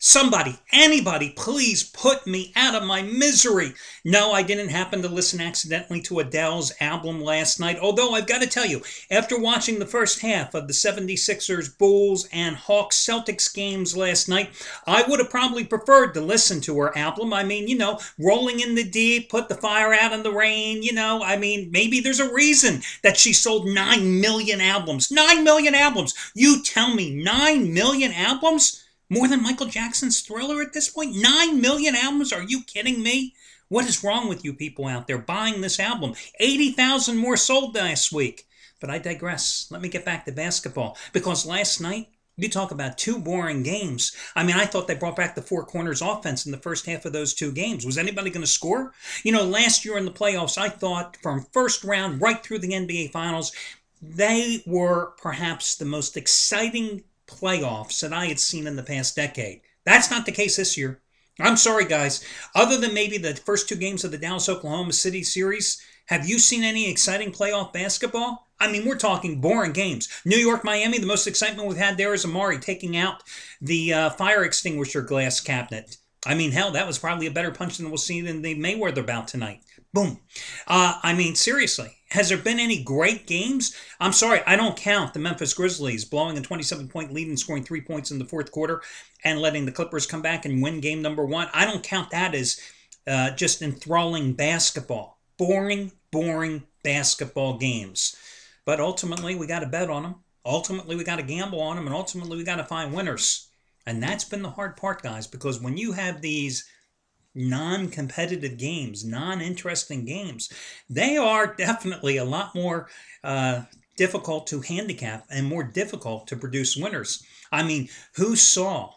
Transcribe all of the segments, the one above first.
Somebody, anybody, please put me out of my misery. No, I didn't happen to listen accidentally to Adele's album last night, although I've got to tell you, after watching the first half of the 76ers, Bulls, and Hawks Celtics games last night, I would have probably preferred to listen to her album. I mean, Rolling in the Deep, Put the Fire Out in the Rain, maybe there's a reason that she sold 9 million albums. 9 million albums! You tell me 9 million albums? More than Michael Jackson's Thriller at this point? 9 million albums? Are you kidding me? What is wrong with you people out there buying this album? 80,000 more sold last week. But I digress. Let me get back to basketball. Because last night, you talk about two boring games. I mean, I thought they brought back the four corners offense in the first half of those two games. Was anybody going to score? Last year in the playoffs, I thought from first round right through the NBA Finals, they were perhaps the most exciting playoffs that I had seen in the past decade. That's not the case this year. I'm sorry, guys. Other than maybe the first two games of the Dallas-Oklahoma City series, have you seen any exciting playoff basketball? I mean, we're talking boring games. New York, Miami, the most excitement we've had there is Amari taking out the fire extinguisher glass cabinet. I mean, hell, that was probably a better punch than we'll see in the Mayweather bout tonight. Boom. I mean, seriously, has there been any great games? I'm sorry, I don't count the Memphis Grizzlies blowing a 27-point lead and scoring 3 points in the fourth quarter and letting the Clippers come back and win game number one. I don't count that as just enthralling basketball. Boring, boring basketball games. But ultimately, we got to bet on them. Ultimately, we got to gamble on them. And ultimately, we got to find winners. And that's been the hard part, guys, because when you have these non-competitive games, non-interesting games, they are definitely a lot more difficult to handicap and more difficult to produce winners. I mean, who saw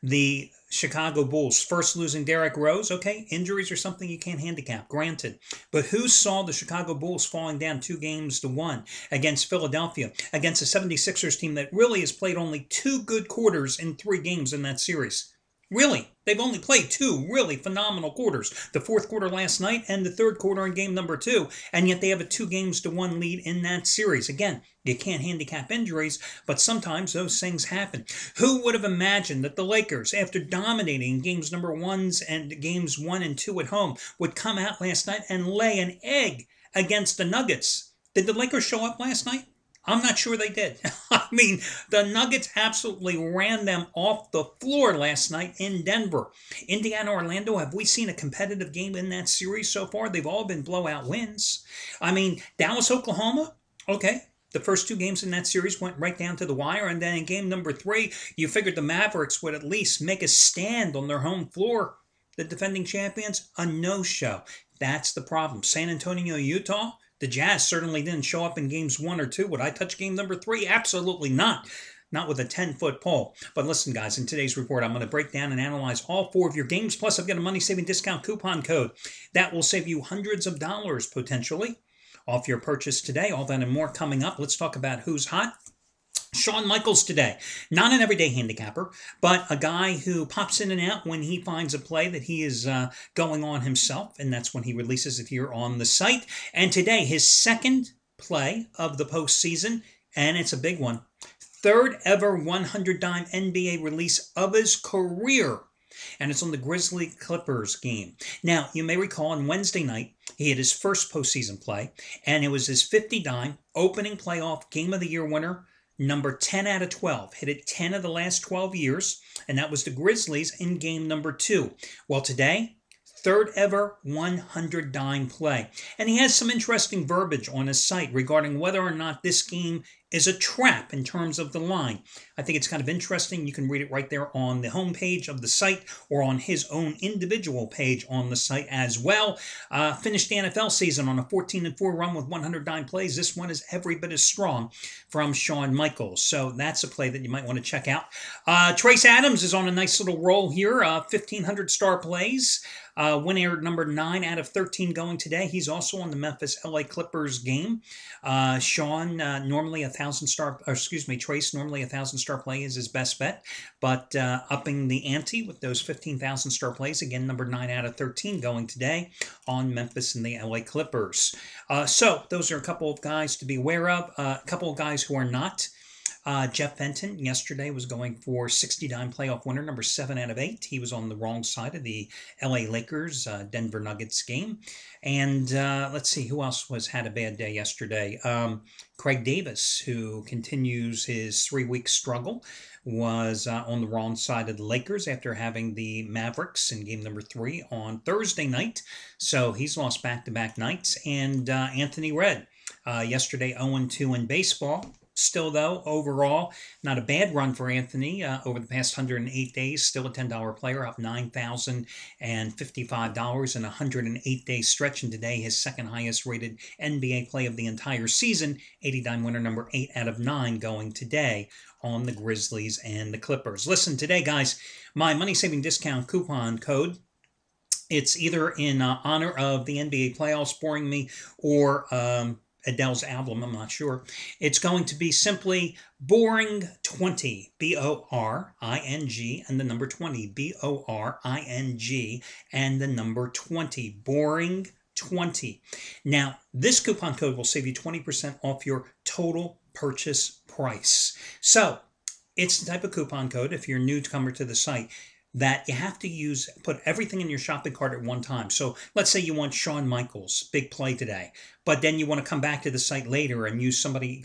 the Chicago Bulls first losing Derrick Rose? Okay, injuries are something you can't handicap, granted. But who saw the Chicago Bulls falling down 2-1 against Philadelphia, against a 76ers team that really has played only 2 good quarters in 3 games in that series? Really, they've only played 2 really phenomenal quarters. The fourth quarter last night and the third quarter in game number 2. And yet they have a 2-1 lead in that series. Again, you can't handicap injuries, but sometimes those things happen. Who would have imagined that the Lakers, after dominating games number 1 and games 1 and 2 at home, would come out last night and lay an egg against the Nuggets? Did the Lakers show up last night? I'm not sure they did. I mean, the Nuggets absolutely ran them off the floor last night in Denver. Indiana, Orlando, have we seen a competitive game in that series so far? They've all been blowout wins. I mean, Dallas, Oklahoma, okay. The first 2 games in that series went right down to the wire, and then in game number 3, you figured the Mavericks would at least make a stand on their home floor. The defending champions, a no-show. That's the problem. San Antonio, Utah, the Jazz certainly didn't show up in games 1 or 2. Would I touch game number 3? Absolutely not. Not with a 10-foot pole. But listen, guys, in today's report, I'm going to break down and analyze all 4 of your games. Plus, I've got a money-saving discount coupon code that will save you hundreds of dollars, potentially, off your purchase today. All that and more coming up. Let's talk about who's hot. Shawn Michaels today. Not an everyday handicapper, but a guy who pops in and out when he finds a play that he is going on himself, and that's when he releases it here on the site. And today, his second play of the postseason, and it's a big one. 3rd ever 100-dime NBA release of his career. And it's on the Grizzlies Clippers game. Now, you may recall on Wednesday night, he had his first postseason play, and it was his 50-dime opening playoff game of the year winner, number 10 out of 12. Hit it 10 of the last 12 years, and that was the Grizzlies in game number 2. Well, today, 3rd ever 100-dime play. And he has some interesting verbiage on his site regarding whether or not this game is a trap in terms of the line. I think it's kind of interesting. You can read it right there on the homepage of the site or on his own individual page on the site as well. Finished the NFL season on a 14-4 run with 100-dime plays. This one is every bit as strong from Shawn Michaels. So that's a play that you might want to check out. Trace Adams is on a nice little roll here. 1,500 star plays. Winner number 9 out of 13 going today. He's also on the Memphis LA Clippers game. Shawn, normally Trace, normally 1,000-star play is his best bet, but upping the ante with those 15,000-star plays. Again, number 9 out of 13 going today on Memphis and the LA Clippers. So those are a couple of guys to be aware of. A couple of guys who are not. Jeff Fenton yesterday was going for 60-dime playoff winner, number 7 out of 8. He was on the wrong side of the LA Lakers Denver Nuggets game. And let's see, who else had a bad day yesterday? Craig Davis, who continues his 3-week struggle, was on the wrong side of the Lakers after having the Mavericks in game number 3 on Thursday night. So he's lost back-to-back nights. And Anthony Redd, yesterday 0-2 in baseball. Still, though, overall, not a bad run for Anthony over the past 108 days. Still a $10 player, up $9,055 in a 108-day stretch. And today, his second highest rated NBA play of the entire season, 80-dime winner number 8 out of 9 going today on the Grizzlies and the Clippers. Listen, today, guys, my money-saving discount coupon code, it's either in honor of the NBA playoffs boring me or Adele's album, I'm not sure. It's going to be simply Boring20, B-O-R-I-N-G, and the number 20, B-O-R-I-N-G, and the number 20, Boring20. Now, this coupon code will save you 20% off your total purchase price. So, it's the type of coupon code, if you're a newcomer to the site, that you have to put everything in your shopping cart at one time. So let's say you want Shawn Michaels, big play today, but then you want to come back to the site later and use somebody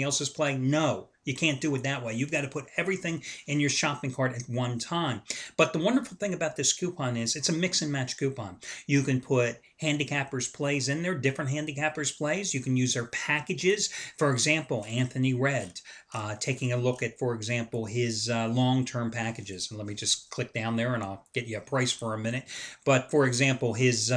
else's play. No, you can't do it that way. You've got to put everything in your shopping cart at one time. But the wonderful thing about this coupon is it's a mix and match coupon. You can put handicappers plays in there, different handicappers plays. You can use their packages. For example, Anthony Redd, taking a look at, for example, his long-term packages. And let me just click down there and I'll get you a price for a minute. But for example, his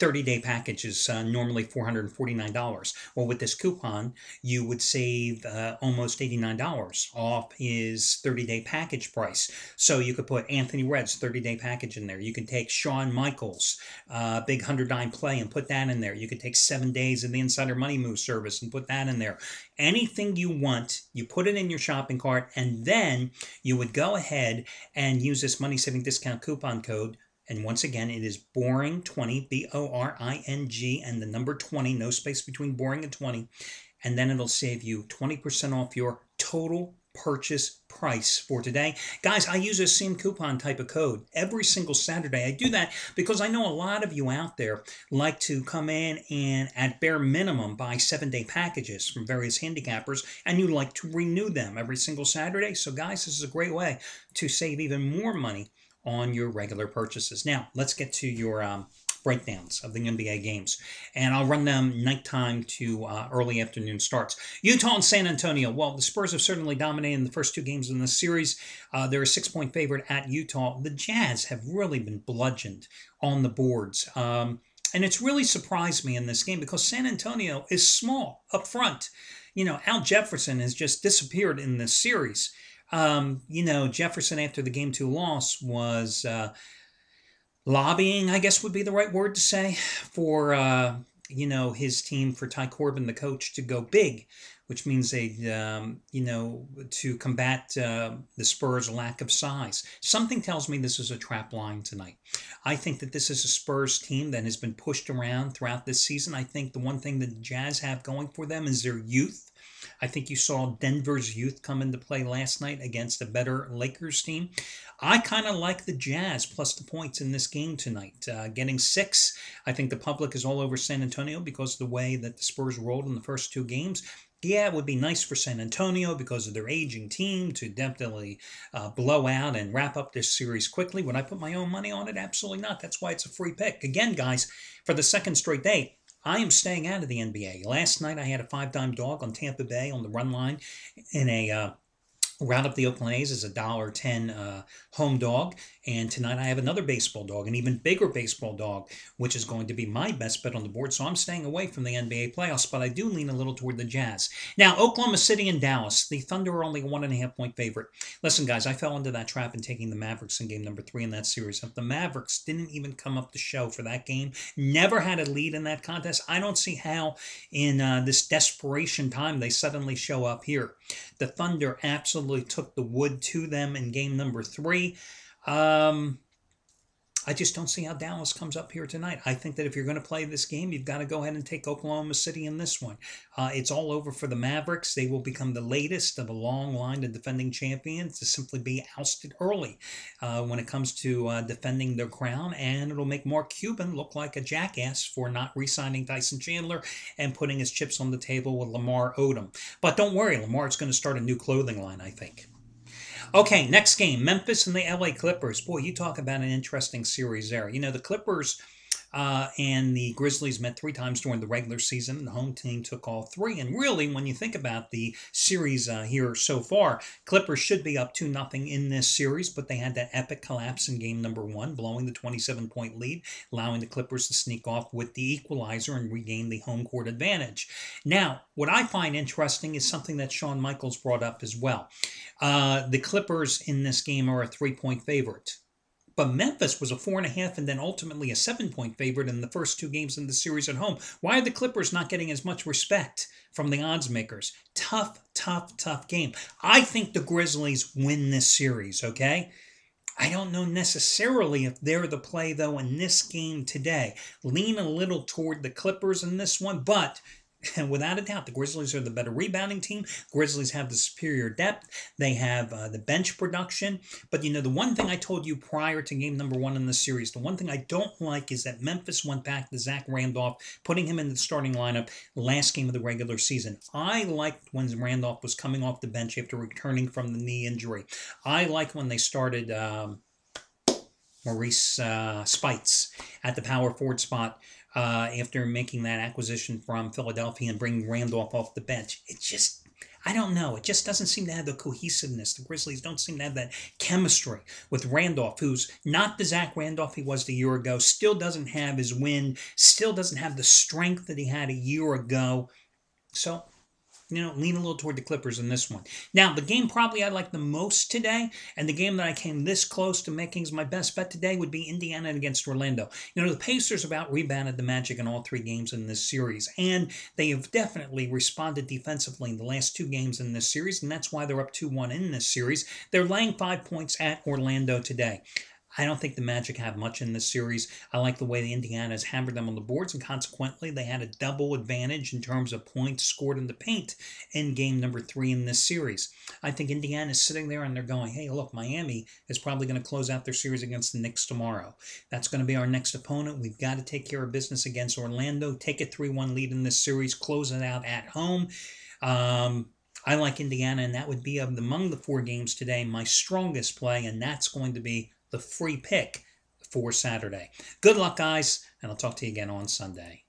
30-day package is normally $449. Well, with this coupon, you would save almost $89 off his 30-day package price. So you could put Anthony Redd's 30-day package in there. You can take Shawn Michaels' big 100-dime play and put that in there. You could take 7 days of the Insider Money Move service and put that in there. Anything you want, you put it in your shopping cart, and then you would go ahead and use this money-saving discount coupon code. And once again, it is Boring20, B-O-R-I-N-G, and the number 20, no space between Boring and 20. And then it'll save you 20% off your total purchase price for today. Guys, I use this same coupon type of code every single Saturday. I do that because I know a lot of you out there like to come in and at bare minimum buy 7-day packages from various handicappers, and you like to renew them every single Saturday. So guys, this is a great way to save even more money on your regular purchases. Now, let's get to your breakdowns of the NBA games. And I'll run them nighttime to early afternoon starts. Utah and San Antonio. Well, the Spurs have certainly dominated in the first 2 games in this series. They're a 6-point favorite at Utah. The Jazz have really been bludgeoned on the boards. And it's really surprised me in this game because San Antonio is small up front. You know, Al Jefferson has just disappeared in this series. Jefferson, after the Game 2 loss, was lobbying, I guess would be the right word to say, for, his team, for Ty Corbin, the coach, to go big, which means they, to combat the Spurs' lack of size. Something tells me this is a trap line tonight. I think that this is a Spurs team that has been pushed around throughout this season. I think the one thing that the Jazz have going for them is their youth. I think you saw Denver's youth come into play last night against a better Lakers team. I kind of like the Jazz plus the points in this game tonight. Getting 6, I think the public is all over San Antonio because of the way that the Spurs rolled in the first 2 games. Yeah, it would be nice for San Antonio because of their aging team to definitely blow out and wrap up this series quickly. Would I put my own money on it? Absolutely not. That's why it's a free pick. Again, guys, for the second straight day, I am staying out of the NBA. Last night, I had a 5-dime dog on Tampa Bay on the run line in a round up the Oakland A's as a $1.10 home dog. And tonight I have another baseball dog, an even bigger baseball dog, which is going to be my best bet on the board. So I'm staying away from the NBA playoffs, but I do lean a little toward the Jazz. Now, Oklahoma City and Dallas. The Thunder are only a 1.5-point favorite. Listen, guys, I fell into that trap in taking the Mavericks in game number 3 in that series. If the Mavericks didn't even come up to show for that game, never had a lead in that contest, I don't see how in this desperation time they suddenly show up here. The Thunder absolutely took the wood to them in game number 3. I I just don't see how Dallas comes up here tonight. I think that if you're going to play this game, you've got to go ahead and take Oklahoma City in this one. It's all over for the Mavericks. They will become the latest of a long line of defending champions to simply be ousted early when it comes to defending their crown, and it'll make Mark Cuban look like a jackass for not re-signing Tyson Chandler and putting his chips on the table with Lamar Odom. But don't worry, Lamar's going to start a new clothing line, I think. Okay, next game, Memphis and the LA Clippers. Boy, you talk about an interesting series there. You know, the Clippers and the Grizzlies met 3 times during the regular season. The home team took all 3. And really, when you think about the series here so far, Clippers should be up 2-0 in this series, but they had that epic collapse in game number 1, blowing the 27-point lead, allowing the Clippers to sneak off with the equalizer and regain the home court advantage. Now, what I find interesting is something that Shawn Michaels brought up as well. The Clippers in this game are a 3-point favorite. But Memphis was a 4.5 and then ultimately a 7-point favorite in the first 2 games in the series at home. Why are the Clippers not getting as much respect from the odds makers? Tough, tough, tough game. I think the Grizzlies win this series, okay? I don't know necessarily if they're the play, though, in this game today. Lean a little toward the Clippers in this one, but without a doubt, the Grizzlies are the better rebounding team. Grizzlies have the superior depth. They have the bench production. But, you know, the one thing I told you prior to game number 1 in the series, the one thing I don't like is that Memphis went back to Zach Randolph, putting him in the starting lineup last game of the regular season. I liked when Randolph was coming off the bench after returning from the knee injury. I liked when they started Maurice Spites at the power forward spot after making that acquisition from Philadelphia and bringing Randolph off the bench. It just, I don't know. It just doesn't seem to have the cohesiveness. The Grizzlies don't seem to have that chemistry with Randolph, who's not the Zach Randolph he was a year ago, still doesn't have his wind, still doesn't have the strength that he had a year ago. So, you know, lean a little toward the Clippers in this one. Now, the game probably I like the most today, and the game that I came this close to making as my best bet today would be Indiana against Orlando. You know, the Pacers about rebounded the Magic in all 3 games in this series, and they have definitely responded defensively in the last 2 games in this series, and that's why they're up 2-1 in this series. They're laying 5 points at Orlando today. I don't think the Magic have much in this series. I like the way the Indiana has hammered them on the boards, and consequently, they had a double advantage in terms of points scored in the paint in game number 3 in this series. I think Indiana is sitting there and they're going, hey, look, Miami is probably going to close out their series against the Knicks tomorrow. That's going to be our next opponent. We've got to take care of business against Orlando, take a 3-1 lead in this series, close it out at home. I like Indiana, and that would be among the 4 games today my strongest play, and that's going to be the free pick for Saturday. Good luck, guys, and I'll talk to you again on Sunday.